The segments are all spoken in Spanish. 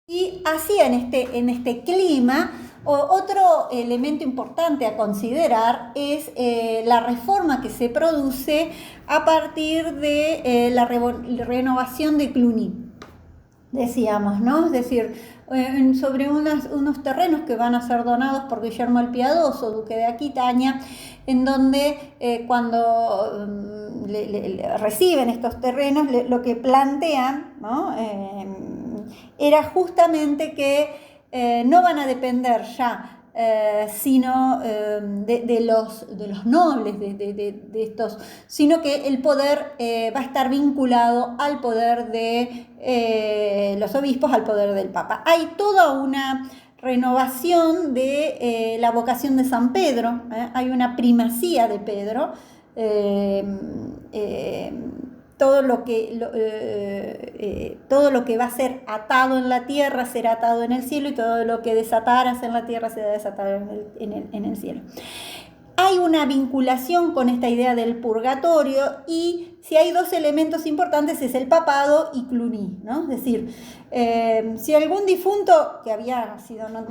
Y así en este clima, otro elemento importante a considerar es la reforma que se produce a partir de la renovación de Cluny, decíamos, ¿no? Es decir, sobre unos terrenos que van a ser donados por Guillermo el Piadoso, duque de Aquitania, en donde cuando reciben estos terrenos, lo que plantean, ¿no? Era justamente que no van a depender ya sino de los nobles de estos, sino que el poder va a estar vinculado al poder de los obispos, al poder del Papa. Hay toda una renovación de la vocación de San Pedro, hay una primacía de Pedro, todo lo que va a ser atado en la tierra será atado en el cielo, y todo lo que desataras en la tierra será desatado en el cielo. Hay una vinculación con esta idea del purgatorio, y si hay dos elementos importantes es el papado y Cluny, ¿no? Es decir, si algún difunto que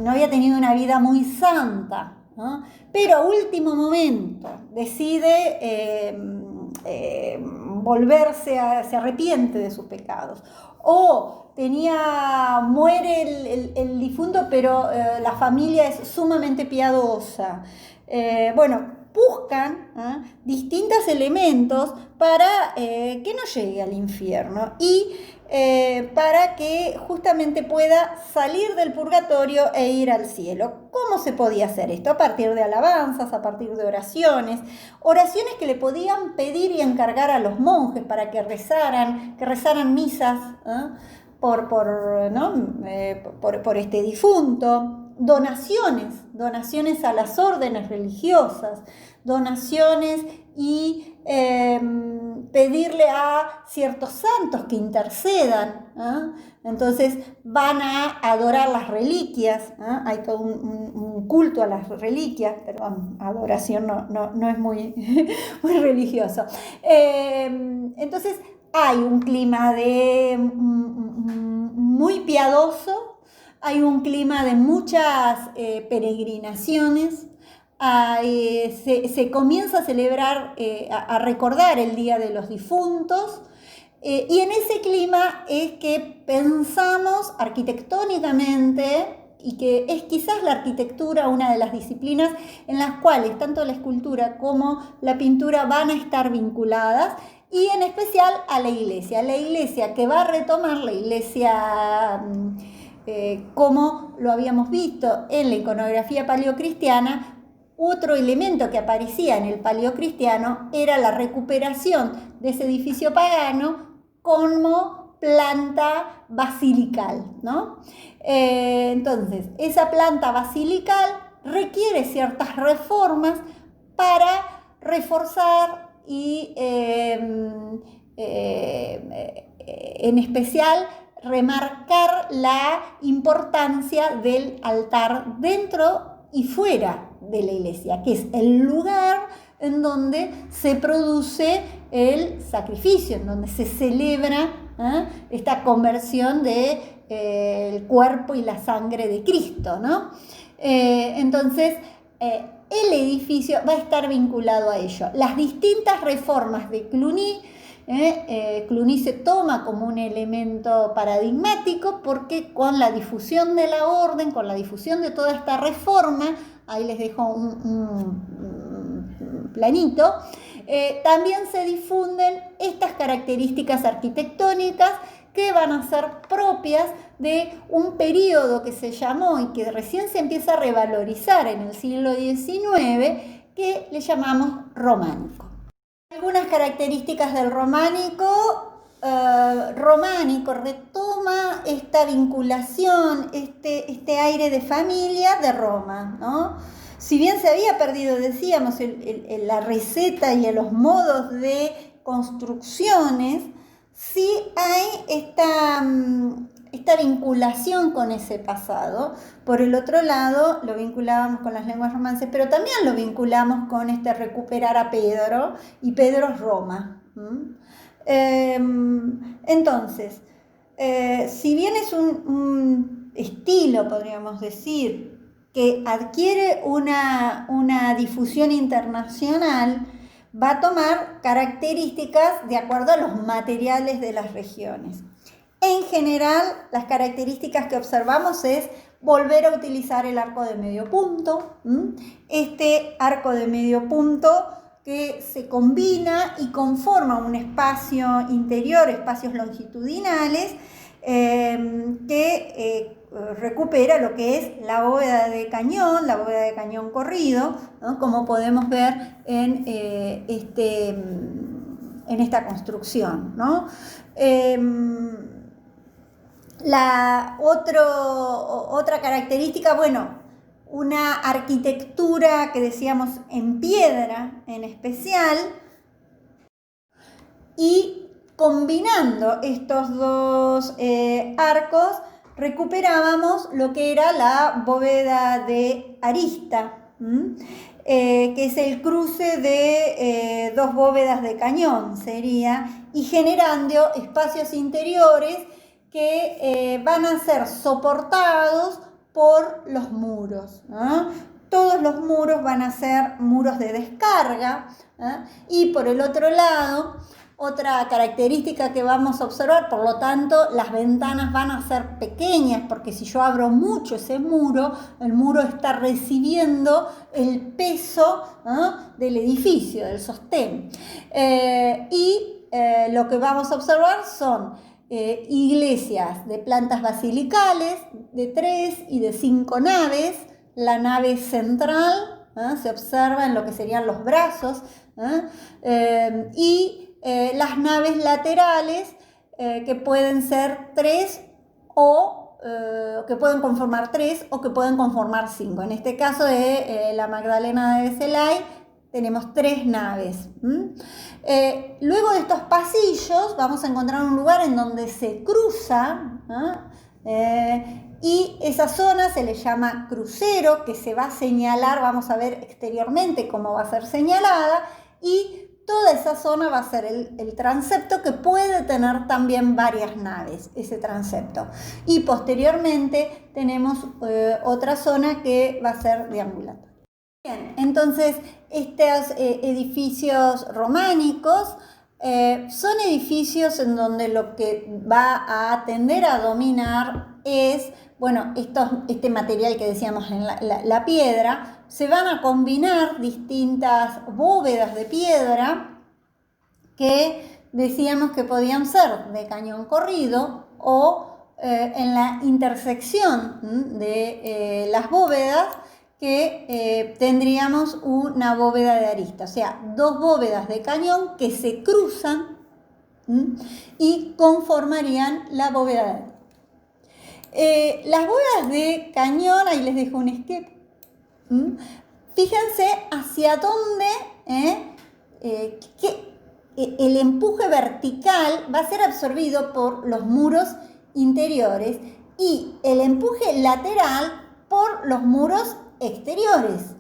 no había tenido una vida muy santa, ¿no?, pero a último momento decide se arrepiente de sus pecados, o muere el difunto, pero la familia es sumamente piadosa, buscan distintos elementos para que no llegue al infierno, y para que justamente pueda salir del purgatorio e ir al cielo. ¿Cómo se podía hacer esto? A partir de alabanzas, a partir de oraciones que le podían pedir y encargar a los monjes para que rezaran misas por este difunto, donaciones a las órdenes religiosas, donaciones y pedirle a ciertos santos que intercedan, entonces van a adorar las reliquias, hay todo un culto a las reliquias, perdón, adoración no es muy, muy religioso. Entonces hay un clima muy piadoso, hay un clima de muchas peregrinaciones. Se comienza a celebrar, a recordar el Día de los Difuntos, y en ese clima es que pensamos arquitectónicamente, y que es quizás la arquitectura una de las disciplinas en las cuales tanto la escultura como la pintura van a estar vinculadas, y en especial a la iglesia que va a retomar la iglesia como lo habíamos visto en la iconografía paleocristiana. Otro elemento que aparecía en el paleocristiano era la recuperación de ese edificio pagano como planta basilical, ¿no? Entonces, esa planta basilical requiere ciertas reformas para reforzar y en especial remarcar la importancia del altar dentro y fuera de la iglesia, que es el lugar en donde se produce el sacrificio, en donde se celebra esta conversión del cuerpo y la sangre de Cristo, ¿no? Entonces, el edificio va a estar vinculado a ello. Las distintas reformas de Cluny, Cluny se toma como un elemento paradigmático, porque con la difusión de la orden, con la difusión de toda esta reforma, ahí les dejo un planito, también se difunden estas características arquitectónicas que van a ser propias de un periodo que se llamó, y que recién se empieza a revalorizar en el siglo XIX, que le llamamos románico. Algunas características del románico retoma esta vinculación, este aire de familia de Roma, ¿no? Si bien se había perdido, decíamos, la receta y los modos de construcciones, sí hay esta vinculación con ese pasado. Por el otro lado, lo vinculábamos con las lenguas romances, pero también lo vinculamos con recuperar a Pedro, y Pedro es Roma. Entonces, si bien es un estilo, podríamos decir, que adquiere una difusión internacional, va a tomar características de acuerdo a los materiales de las regiones. En general, las características que observamos es volver a utilizar el arco de medio punto. Este arco de medio punto que se combina y conforma un espacio interior, espacios longitudinales, que recupera lo que es la bóveda de cañón corrido, ¿no? Como podemos ver en esta construcción, ¿no? Otra característica, bueno, una arquitectura que decíamos en piedra en especial, y combinando estos dos arcos recuperábamos lo que era la bóveda de arista, que es el cruce de dos bóvedas de cañón, sería, y generando espacios interiores que van a ser soportados por los muros, ¿no? Todos los muros van a ser muros de descarga, y por el otro lado, otra característica que vamos a observar, por lo tanto, las ventanas van a ser pequeñas, porque si yo abro mucho ese muro, el muro está recibiendo el peso, ¿no?, del edificio, del sostén. Lo que vamos a observar son iglesias de plantas basilicales, de 3 y de 5 naves. La nave central se observa en lo que serían los brazos, y las naves laterales, que pueden ser 3 o que pueden conformar 3 o que pueden conformar 5. En este caso de la Magdalena de Celay tenemos 3 naves. Luego de estos pasillos vamos a encontrar un lugar en donde se cruza, y esa zona se le llama crucero, que se va a señalar, vamos a ver exteriormente cómo va a ser señalada, y toda esa zona va a ser el transepto, que puede tener también varias naves, ese transepto. Y posteriormente tenemos otra zona que va a ser deambulatoria. Bien, entonces estos edificios románicos son edificios en donde lo que va a tender a dominar es, bueno, este material que decíamos en la piedra. Se van a combinar distintas bóvedas de piedra que decíamos que podían ser de cañón corrido o en la intersección de las bóvedas, que tendríamos una bóveda de arista, o sea, 2 bóvedas de cañón que se cruzan y conformarían la bóveda de arista. Las bóvedas de cañón, ahí les dejo un esquema. Fíjense hacia dónde el empuje vertical va a ser absorbido por los muros interiores y el empuje lateral por los muros exteriores.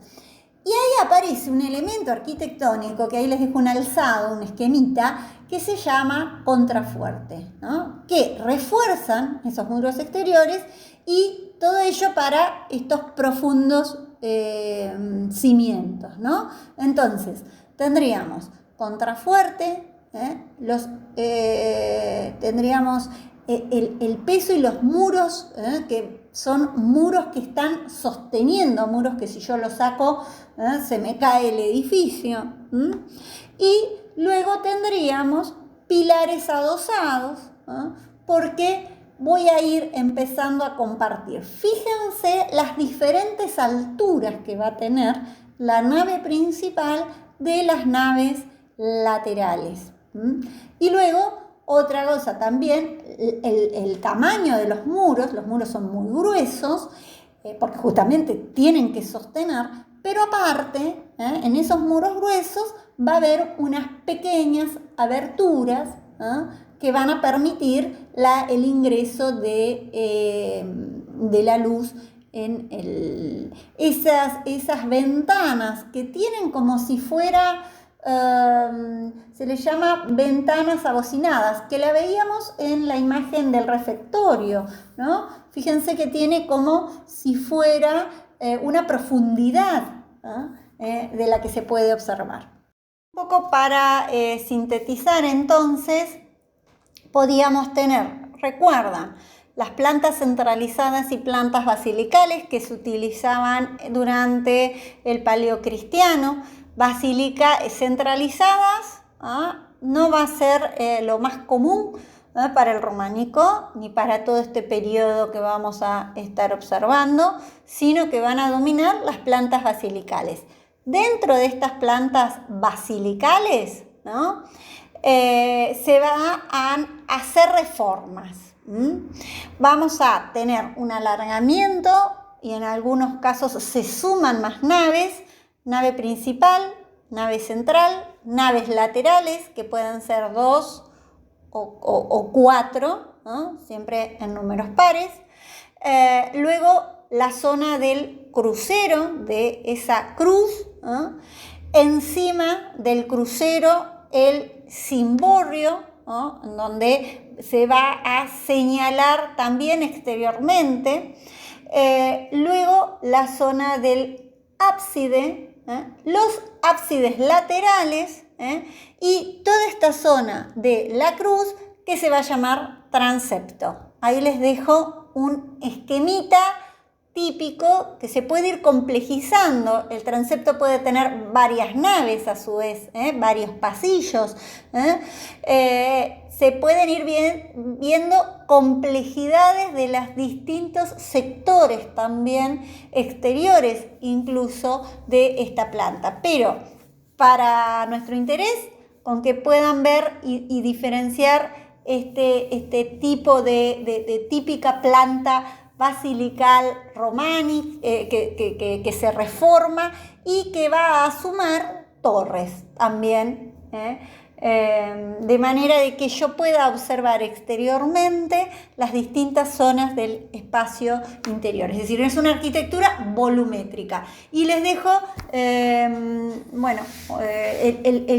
Y ahí aparece un elemento arquitectónico, que ahí les dejo un alzado, un esquemita, que se llama contrafuerte, ¿no?, que refuerzan esos muros exteriores, y todo ello para estos profundos cimientos, ¿no? Entonces, tendríamos contrafuerte, tendríamos el peso y los muros, que son muros que están sosteniendo, muros que si yo los saco se me cae el edificio. Y luego tendríamos pilares adosados, porque voy a ir empezando a compartir. Fíjense las diferentes alturas que va a tener la nave principal de las naves laterales. Y luego, otra cosa también, el tamaño de los muros son muy gruesos, porque justamente tienen que sostener, pero aparte, en esos muros gruesos va a haber unas pequeñas aberturas, que van a permitir el ingreso de la luz en esas ventanas que tienen como si fuera se le llama ventanas abocinadas, que la veíamos en la imagen del refectorio, ¿no? Fíjense que tiene como si fuera una profundidad, ¿no? De la que se puede observar. Un poco para sintetizar entonces, podíamos tener, recuerdan, las plantas centralizadas y plantas basilicales que se utilizaban durante el Paleocristiano. Basílicas centralizadas, no va a ser lo más común para el románico ni para todo este periodo que vamos a estar observando, sino que van a dominar las plantas basilicales. Dentro de estas plantas basilicales, ¿no? Se van a hacer reformas. Vamos a tener un alargamiento y en algunos casos se suman más naves, nave principal, nave central, naves laterales que pueden ser 2 o 4, ¿no? Siempre en números pares. Luego la zona del crucero, de esa cruz, ¿no? Encima del crucero el cimborrio, ¿no? En donde se va a señalar también exteriormente. Luego la zona del ábside, los ábsides laterales y toda esta zona de la cruz que se va a llamar transepto. Ahí les dejo un esquemita típico que se puede ir complejizando. El transepto puede tener varias naves a su vez, varios pasillos. Se pueden ir viendo complejidades de los distintos sectores también exteriores incluso de esta planta. Pero para nuestro interés, con que puedan ver y diferenciar este tipo de típica planta basilical románica que se reforma y que va a sumar torres también, de manera de que yo pueda observar exteriormente las distintas zonas del espacio interior. Es decir, es una arquitectura volumétrica. Y les dejo el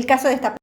caso de esta